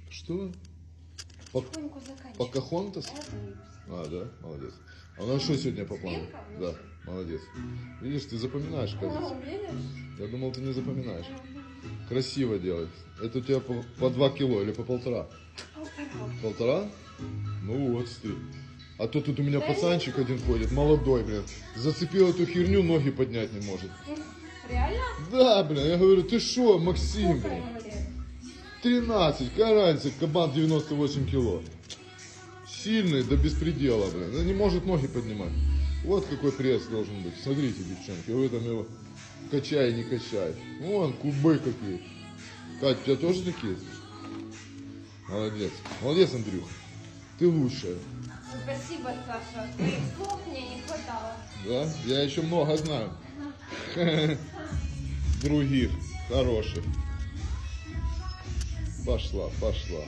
Что? Потихоньку заканчивай. Покахонтас? А, да? Молодец. А у нас что сегодня по плану? Стрелка? Да, молодец. Видишь, ты запоминаешь, кажется. Видишь? Я думал, ты не запоминаешь. Красиво делать. Это у тебя по 2 кило или по 1,5? 1,5. 1,5? Ну вот, смотри. А то тут у меня пацанчик один ходит, молодой, блин. Зацепил эту херню, ноги поднять не может. Реально? Да, блин, я говорю, ты шо, Максим, Сколько блин? ему лет? 13, какая разница, кабан 98 кило. Сильный до беспредела, блин. Он не может ноги поднимать. Вот какой пресс должен быть. Смотрите, девчонки, вы там его качай, не качай. Вон, кубы какие. Кать, у тебя тоже такие? Молодец. Молодец, Андрюх. Ты лучшая. Спасибо, Саша. Твоих слов мне не хватало. Да? Я еще много знаю. Других хороших. Пошла, пошла.